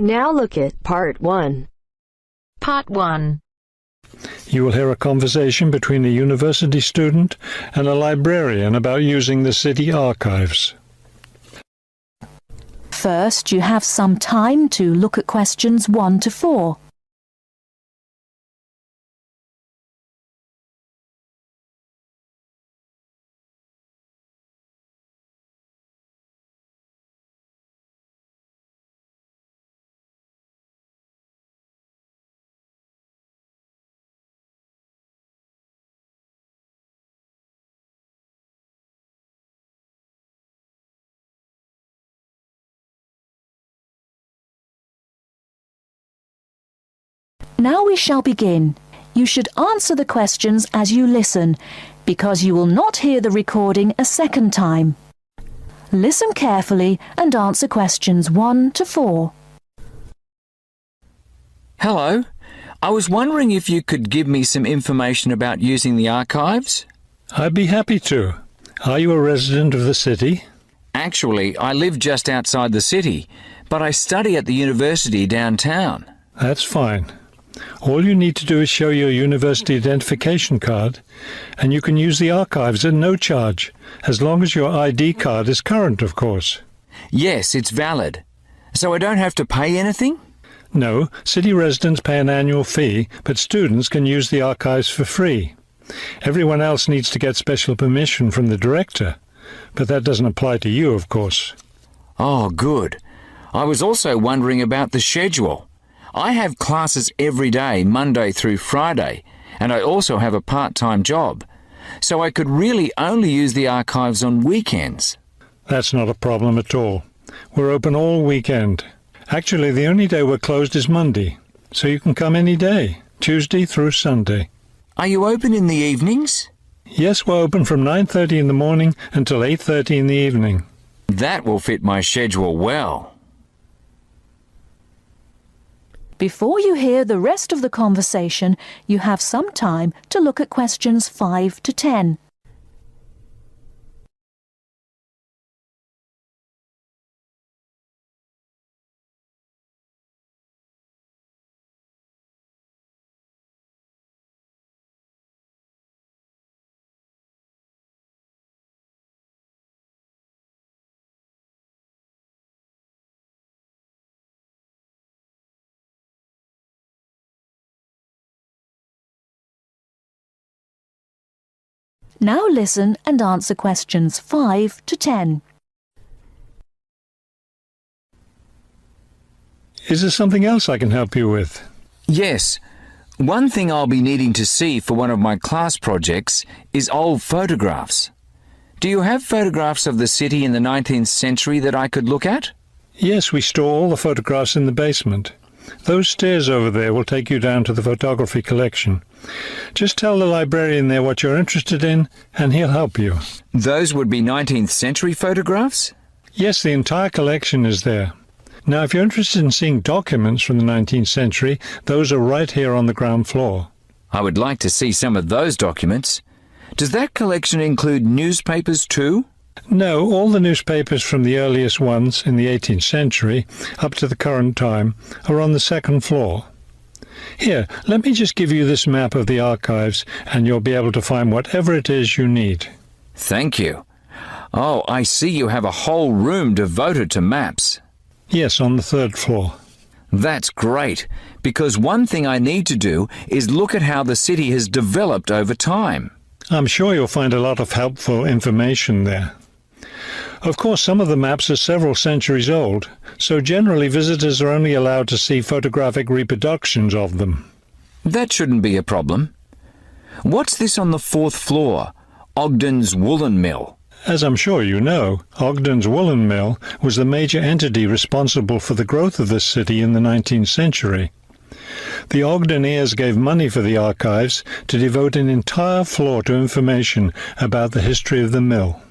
Now look at Part 1. Part 1. You will hear a conversation between a university student and a librarian about using the city archives. First, you have some time to look at questions 1 to 4. Now we shall begin. You should answer the questions as you listen, because you will not hear the recording a second time. Listen carefully and answer questions 1 to 4. Hello. I was wondering if you could give me some information about using the archives? I'd be happy to. Are you a resident of the city? Actually, I live just outside the city, but I study at the university downtown. That's fine. All you need to do is show your university identification card, and you can use the archives at no charge, as long as your ID card is current, of course. Yes, it's valid. So I don't have to pay anything? No, city residents pay an annual fee, but students can use the archives for free. Everyone else needs to get special permission from the director, but that doesn't apply to you, of course. Oh, good. I was also wondering about the schedule. I have classes every day, Monday through Friday, and I also have a part-time job, so I could really only use the archives on weekends. That's not a problem at all. We're open all weekend. Actually, the only day we're closed is Monday, so you can come any day, Tuesday through Sunday. Are you open in the evenings? Yes, we're open from 9:30 in the morning until 8:30 in the evening. That will fit my schedule well. Before you hear the rest of the conversation, you have some time to look at questions 5 to 10. Now listen and answer questions 5 to 10. Is there something else I can help you with? Yes. One thing I'll be needing to see for one of my class projects is old photographs. Do you have photographs of the city in the 19th century that I could look at? Yes, we store all the photographs in the basement. Those stairs over there will take you down to the photography collection. Just tell the librarian there what you're interested in, and he'll help you. Those would be 19th century photographs? Yes, the entire collection is there. Now, if you're interested in seeing documents from the 19th century, those are right here on the ground floor. I would like to see some of those documents. Does that collection include newspapers too? No, all the newspapers from the earliest ones in the 18th century up to the current time are on the second floor. Here, let me just give you this map of the archives, and you'll be able to find whatever it is you need. Thank you. Oh, I see you have a whole room devoted to maps. Yes, on the third floor. That's great, because one thing I need to do is look at how the city has developed over time. I'm sure you'll find a lot of helpful information there. Of course, some of the maps are several centuries old, so generally visitors are only allowed to see photographic reproductions of them. That shouldn't be a problem. What's this on the 4th floor? Ogden's Woolen Mill. As I'm sure you know, Ogden's Woolen Mill was the major entity responsible for the growth of this city in the 19th century. The Ogdeniers gave money for the archives to devote an entire floor to information about the history of the mill.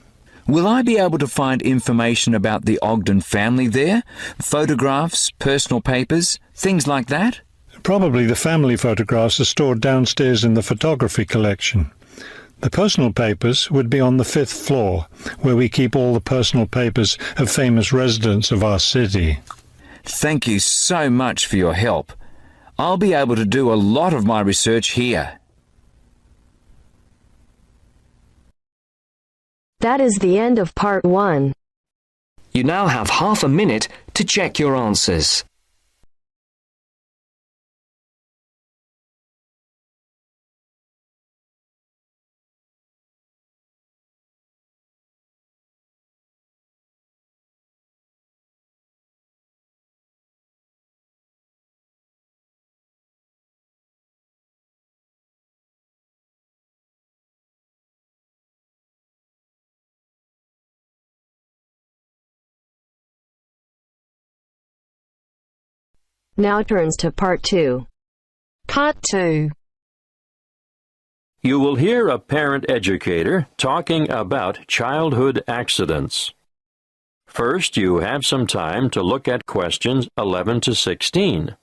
Will I be able to find information about the Ogden family there? Photographs, personal papers, things like that? Probably the family photographs are stored downstairs in the photography collection. The personal papers would be on the 5th floor, where we keep all the personal papers of famous residents of our city. Thank you so much for your help. I'll be able to do a lot of my research here. That is the end of part 1. You now have half a minute to check your answers. Now turns to part 2. Part 2. You will hear a parent educator talking about childhood accidents. First, you have some time to look at questions 11 to 16.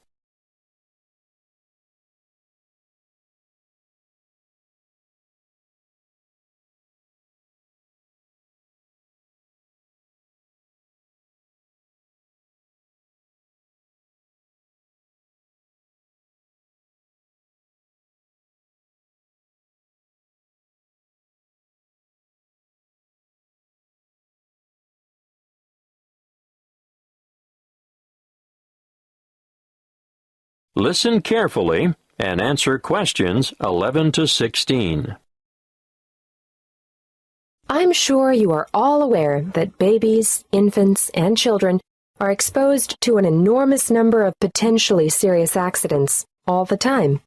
Listen carefully and answer questions 11 to 16. I'm sure you are all aware that babies, infants, and children are exposed to an enormous number of potentially serious accidents all the time.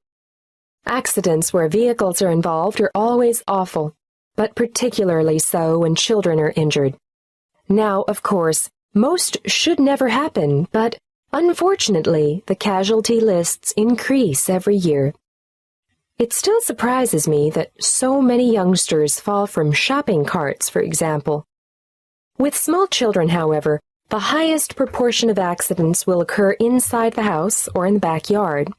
Accidents where vehicles are involved are always awful, but particularly so when children are injured. Now, of course, most should never happen, but unfortunately, the casualty lists increase every year. It still surprises me that so many youngsters fall from shopping carts, for example. With small children, however, the highest proportion of accidents will occur inside the house or in the backyard.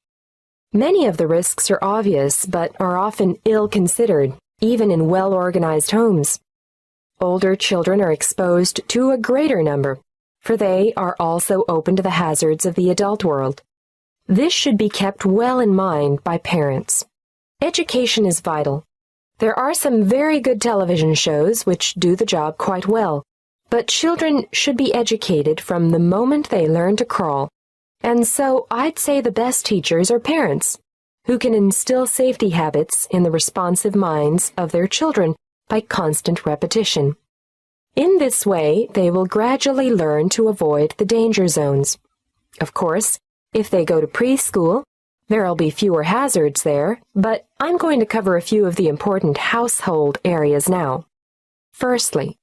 Many of the risks are obvious, but are often ill-considered, even in well-organized homes. Older children are exposed to a greater number, for they are also open to the hazards of the adult world. This should be kept well in mind by parents. Education is vital. There are some very good television shows which do the job quite well, but children should be educated from the moment they learn to crawl. And so I'd say the best teachers are parents, who can instill safety habits in the responsive minds of their children by constant repetition. In this way, they will gradually learn to avoid the danger zones. Of course, if they go to preschool, there'll be fewer hazards there, but I'm going to cover a few of the important household areas now. Firstly,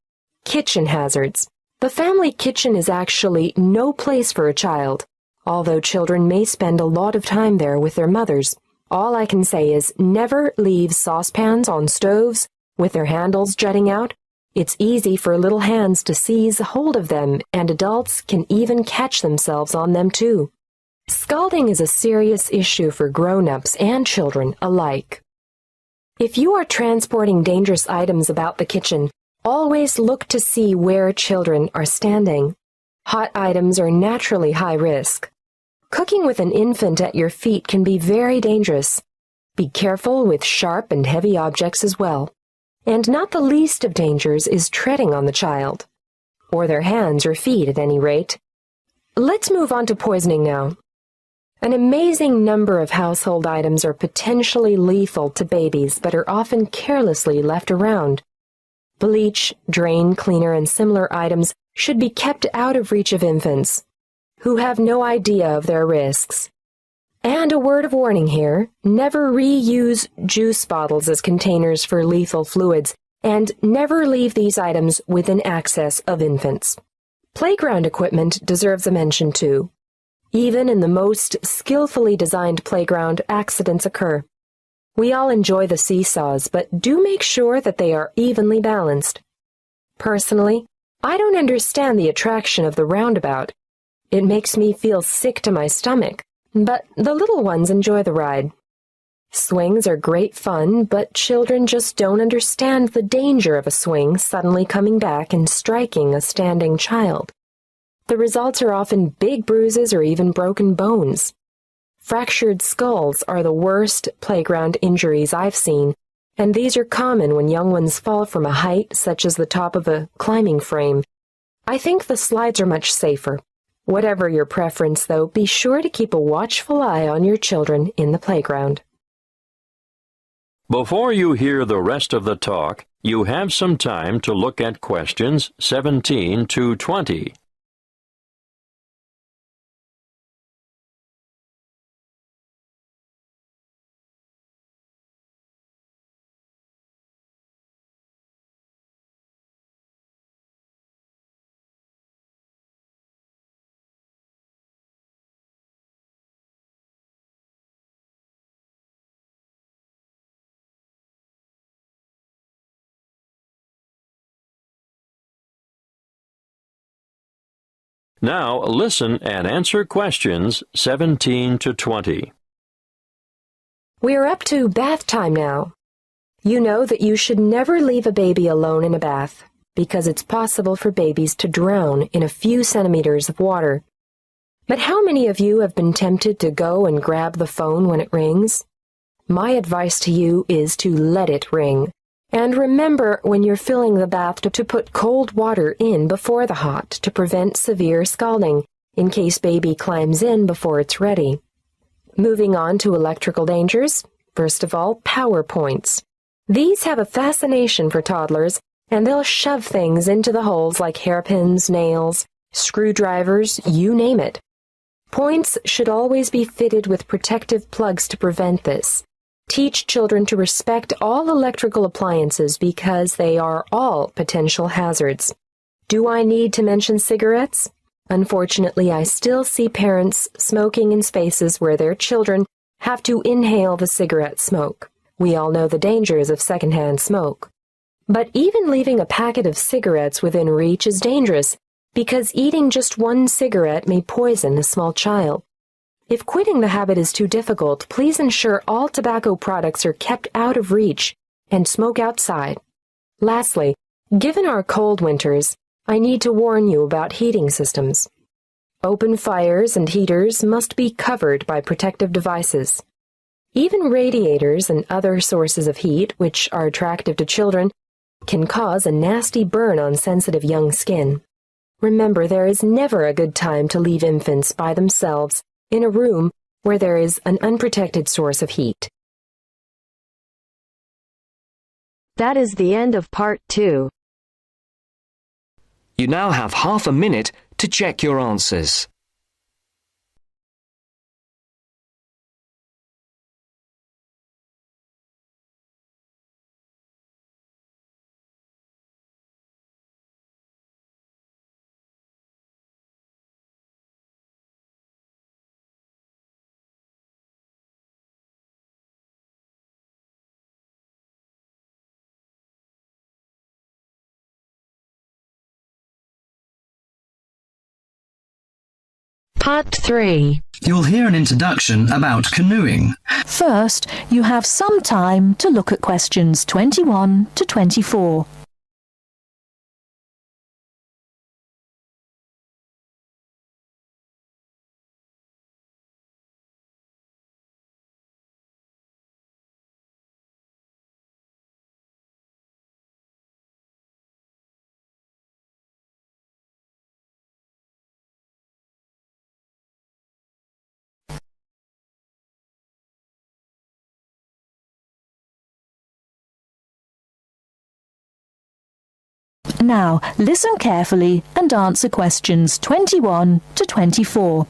kitchen hazards. The family kitchen is actually no place for a child, although children may spend a lot of time there with their mothers. All I can say is never leave saucepans on stoves with their handles jutting out. It's easy for little hands to seize hold of them, and adults can even catch themselves on them too. Scalding is a serious issue for grown-ups and children alike. If you are transporting dangerous items about the kitchen, always look to see where children are standing. Hot items are naturally high risk. Cooking with an infant at your feet can be very dangerous. Be careful with sharp and heavy objects as well. And not the least of dangers is treading on the child, or their hands or feet at any rate. Let's move on to poisoning now. An amazing number of household items are potentially lethal to babies but are often carelessly left around. Bleach, drain cleaner, and similar items should be kept out of reach of infants, who have no idea of their risks. And a word of warning here, never reuse juice bottles as containers for lethal fluids, and never leave these items within access of infants. Playground equipment deserves a mention too. Even in the most skillfully designed playground, accidents occur. We all enjoy the seesaws, but do make sure that they are evenly balanced. Personally, I don't understand the attraction of the roundabout. It makes me feel sick to my stomach. But the little ones enjoy the ride. Swings are great fun, but children just don't understand the danger of a swing suddenly coming back and striking a standing child. The results are often big bruises or even broken bones. Fractured skulls are the worst playground injuries I've seen, and these are common when young ones fall from a height such as the top of a climbing frame. I think the slides are much safer. Whatever your preference, though, be sure to keep a watchful eye on your children in the playground. Before you hear the rest of the talk, you have some time to look at questions 17 to 20. Now listen and answer questions 17 to 20. We are up to bath time now. You know that you should never leave a baby alone in a bath, because it's possible for babies to drown in a few centimeters of water. But how many of you have been tempted to go and grab the phone when it rings? My advice to you is to let it ring. And remember when you're filling the bath to put cold water in before the hot to prevent severe scalding, in case baby climbs in before it's ready. Moving on to electrical dangers, first of all, power points. These have a fascination for toddlers, and they'll shove things into the holes like hairpins, nails, screwdrivers, you name it. Points should always be fitted with protective plugs to prevent this. Teach children to respect all electrical appliances because they are all potential hazards. Do I need to mention cigarettes? Unfortunately, I still see parents smoking in spaces where their children have to inhale the cigarette smoke. We all know the dangers of secondhand smoke. But even leaving a packet of cigarettes within reach is dangerous because eating just one cigarette may poison a small child. If quitting the habit is too difficult, please ensure all tobacco products are kept out of reach and smoke outside. Lastly, given our cold winters, I need to warn you about heating systems. Open fires and heaters must be covered by protective devices. Even radiators and other sources of heat, which are attractive to children, can cause a nasty burn on sensitive young skin. Remember, there is never a good time to leave infants by themselves in a room where there is an unprotected source of heat. That is the end of part 2. You now have half a minute to check your answers. Part 3. You'll hear an introduction about canoeing. First, you have some time to look at questions 21 to 24. Now, listen carefully and answer questions 21 to 24.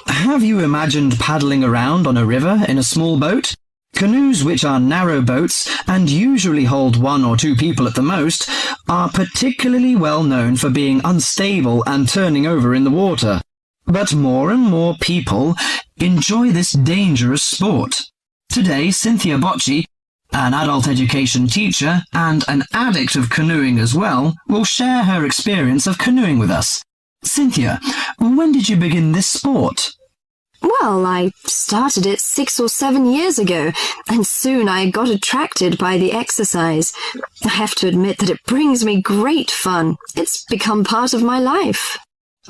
Have you imagined paddling around on a river in a small boat? Canoes, which are narrow boats and usually hold 1 or 2 people at the most, are particularly well known for being unstable and turning over in the water. But more and more people enjoy this dangerous sport. Today, Cynthia Bocci, an adult education teacher and an addict of canoeing as well, will share her experience of canoeing with us. Cynthia, when did you begin this sport? Well, I started it 6 or 7 years ago, and soon I got attracted by the exercise. I have to admit that it brings me great fun. It's become part of my life.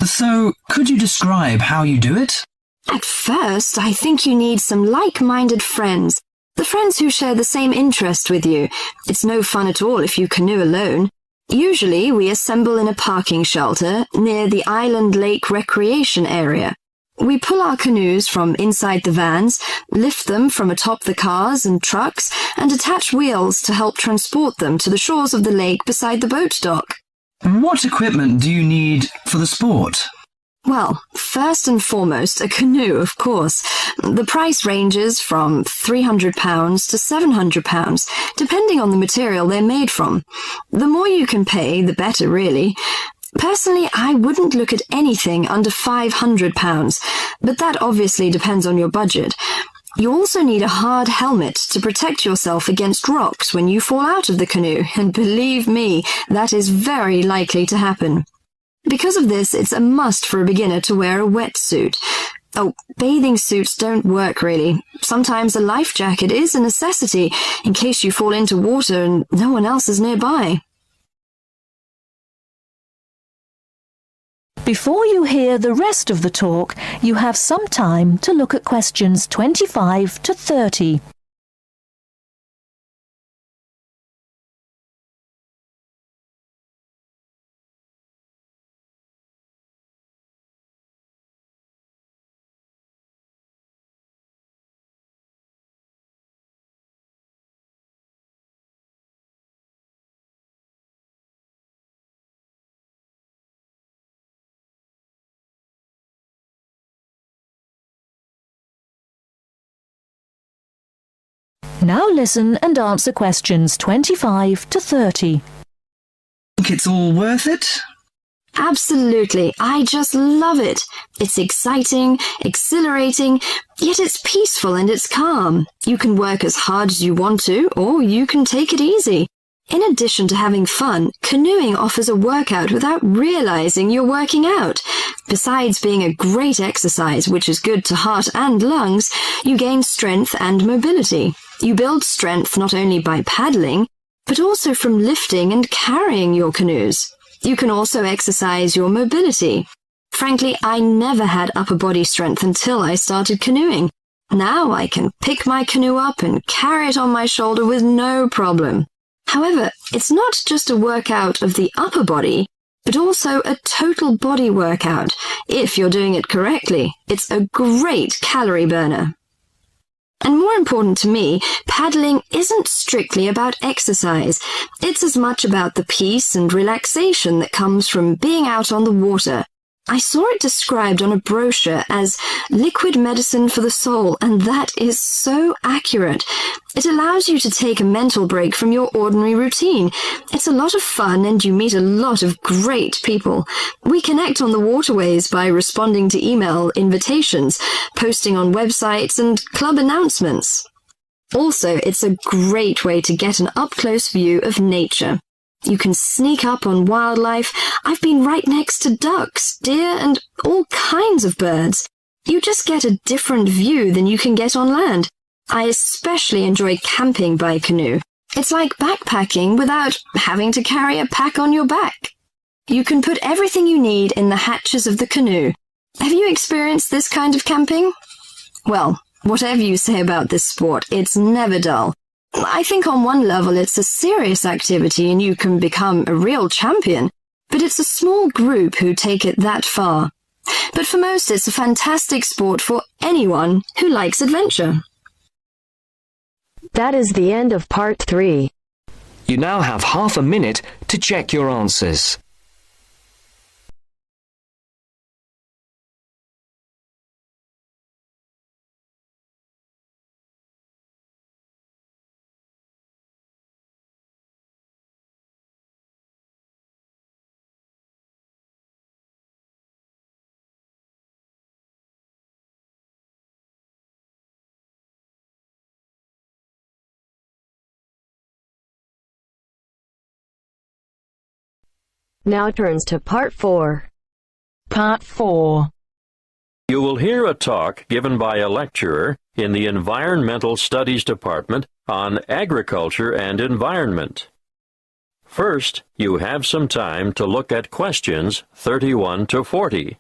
So, could you describe how you do it? At first, I think you need some like-minded friends. The friends who share the same interest with you. It's no fun at all if you canoe alone. Usually, we assemble in a parking shelter near the Island Lake Recreation Area. We pull our canoes from inside the vans, lift them from atop the cars and trucks, and attach wheels to help transport them to the shores of the lake beside the boat dock. What equipment do you need for the sport? Well, first and foremost, a canoe, of course. The price ranges from £300 to £700, depending on the material they're made from. The more you can pay, the better, really. Personally, I wouldn't look at anything under £500, but that obviously depends on your budget. You also need a hard helmet to protect yourself against rocks when you fall out of the canoe, and believe me, that is very likely to happen. Because of this, it's a must for a beginner to wear a wetsuit. Oh, bathing suits don't work really. Sometimes a life jacket is a necessity in case you fall into water and no one else is nearby. Before you hear the rest of the talk, you have some time to look at questions 25 to 30. Now listen and answer questions 25 to 30. Think it's all worth it? Absolutely. I just love it. It's exciting, exhilarating, yet it's peaceful and it's calm. You can work as hard as you want to, or you can take it easy. In addition to having fun, canoeing offers a workout without realizing you're working out. Besides being a great exercise, which is good to heart and lungs, you gain strength and mobility. You build strength not only by paddling, but also from lifting and carrying your canoes. You can also exercise your mobility. Frankly, I never had upper body strength until I started canoeing. Now I can pick my canoe up and carry it on my shoulder with no problem. However, it's not just a workout of the upper body, but also a total body workout. If you're doing it correctly, it's a great calorie burner. And more important to me, paddling isn't strictly about exercise. It's as much about the peace and relaxation that comes from being out on the water. I saw it described on a brochure as liquid medicine for the soul, and that is so accurate. It allows you to take a mental break from your ordinary routine. It's a lot of fun and you meet a lot of great people. We connect on the waterways by responding to email invitations, posting on websites and club announcements. Also, it's a great way to get an up-close view of nature. You can sneak up on wildlife. I've been right next to ducks, deer, and all kinds of birds. You just get a different view than you can get on land. I especially enjoy camping by canoe. It's like backpacking without having to carry a pack on your back. You can put everything you need in the hatches of the canoe. Have you experienced this kind of camping? Well, whatever you say about this sport, it's never dull. I think on one level it's a serious activity and you can become a real champion, but it's a small group who take it that far. But for most it's a fantastic sport for anyone who likes adventure. That is the end of part 3. You now have half a minute to check your answers. Now turns to part 4. Part 4. You will hear a talk given by a lecturer in the Environmental Studies Department on agriculture and environment. First, you have some time to look at questions 31 to 40.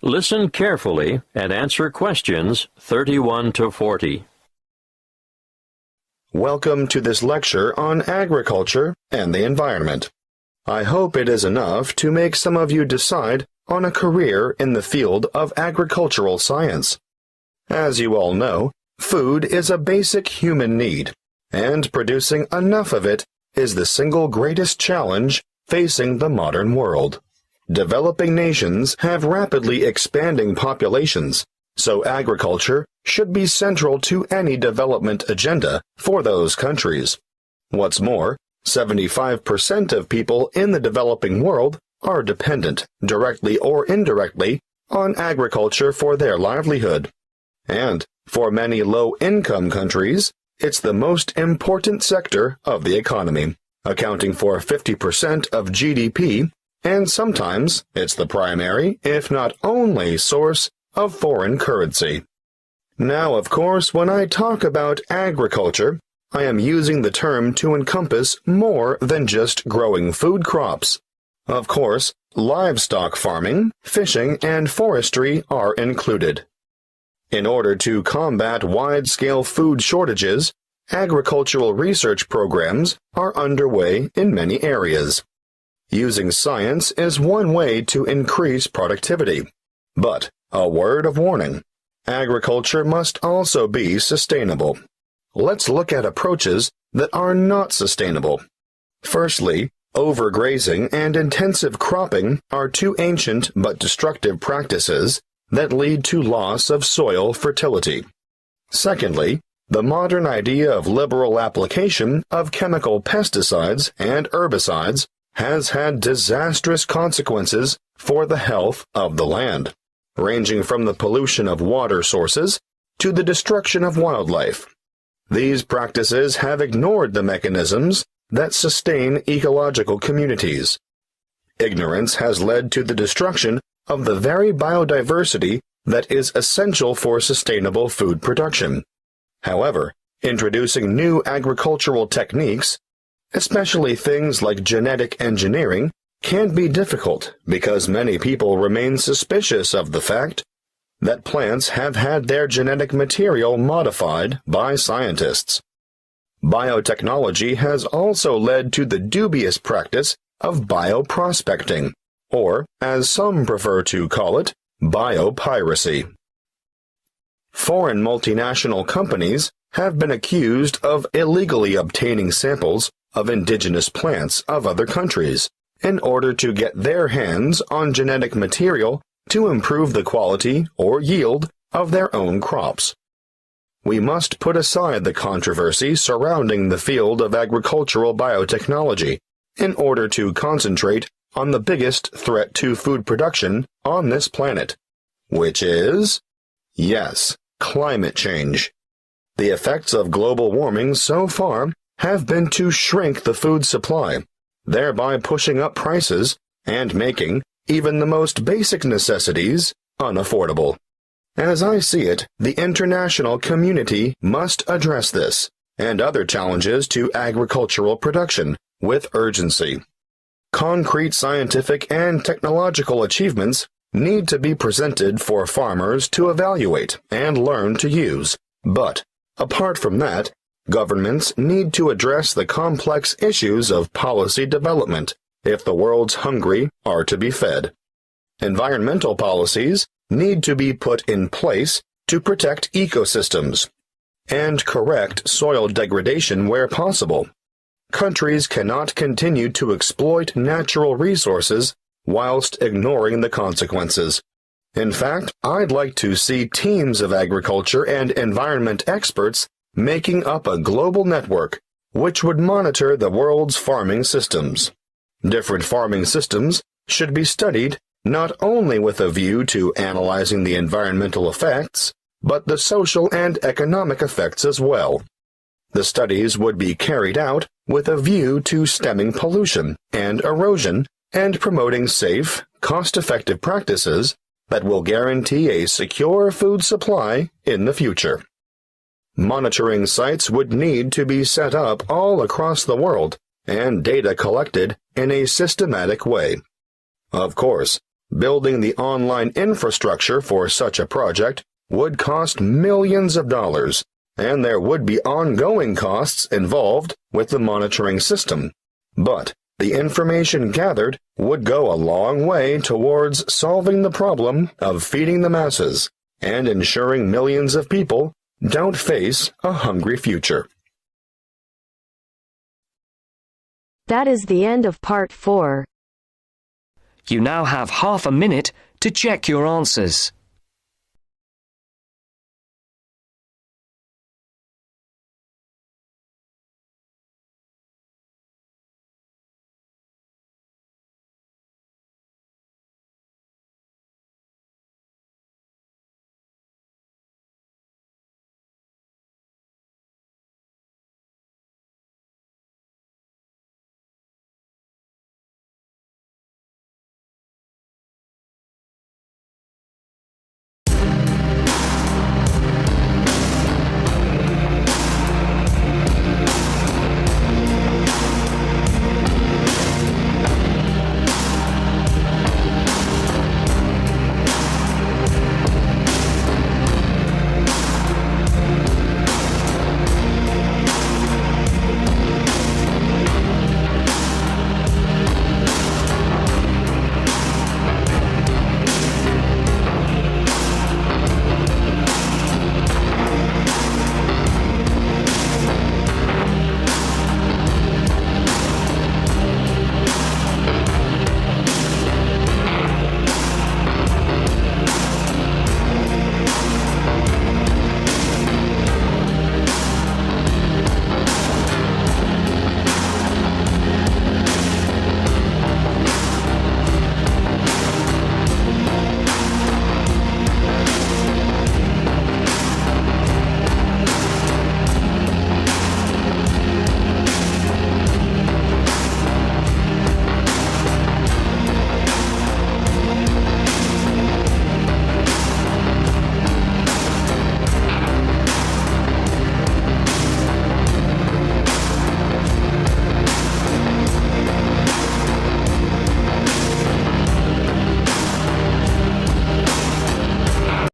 Listen carefully and answer questions 31 to 40. Welcome to this lecture on agriculture and the environment. I hope it is enough to make some of you decide on a career in the field of agricultural science. As you all know, food is a basic human need, and producing enough of it is the single greatest challenge facing the modern world. Developing nations have rapidly expanding populations, so agriculture should be central to any development agenda for those countries. What's more, 75% of people in the developing world are dependent, directly or indirectly, on agriculture for their livelihood. And for many low-income countries, it's the most important sector of the economy, accounting for 50% of GDP, and sometimes it's the primary, if not only, source of foreign currency. Now, of course, when I talk about agriculture, I am using the term to encompass more than just growing food crops. Of course, livestock farming, fishing, and forestry are included. In order to combat wide-scale food shortages, agricultural research programs are underway in many areas. Using science is one way to increase productivity. But, a word of warning, agriculture must also be sustainable. Let's look at approaches that are not sustainable. Firstly, overgrazing and intensive cropping are two ancient but destructive practices that lead to loss of soil fertility. Secondly, the modern idea of liberal application of chemical pesticides and herbicides has had disastrous consequences for the health of the land, ranging from the pollution of water sources to the destruction of wildlife. These practices have ignored the mechanisms that sustain ecological communities. Ignorance has led to the destruction of the very biodiversity that is essential for sustainable food production. However, introducing new agricultural techniques, especially things like genetic engineering, can be difficult because many people remain suspicious of the fact that plants have had their genetic material modified by scientists. Biotechnology has also led to the dubious practice of bioprospecting, or, as some prefer to call it, biopiracy. Foreign multinational companies have been accused of illegally obtaining samples of indigenous plants of other countries in order to get their hands on genetic material to improve the quality or yield of their own crops. We must put aside the controversy surrounding the field of agricultural biotechnology in order to concentrate on the biggest threat to food production on this planet, which is, yes, climate change. The effects of global warming so far have been to shrink the food supply, thereby pushing up prices and making even the most basic necessities unaffordable. As I see it, the international community must address this and other challenges to agricultural production with urgency. Concrete scientific and technological achievements need to be presented for farmers to evaluate and learn to use, but, apart from that, governments need to address the complex issues of policy development if the world's hungry are to be fed. Environmental policies need to be put in place to protect ecosystems and correct soil degradation where possible. Countries cannot continue to exploit natural resources whilst ignoring the consequences. In fact, I'd like to see teams of agriculture and environment experts making up a global network which would monitor the world's farming systems. Different farming systems should be studied not only with a view to analyzing the environmental effects, but the social and economic effects as well. The studies would be carried out with a view to stemming pollution and erosion and promoting safe, cost-effective practices that will guarantee a secure food supply in the future. Monitoring sites would need to be set up all across the world and data collected in a systematic way. Of course, building the online infrastructure for such a project would cost millions of dollars, and there would be ongoing costs involved with the monitoring system. But the information gathered would go a long way towards solving the problem of feeding the masses and ensuring millions of people don't face a hungry future. That is the end of part 4. You now have half a minute to check your answers.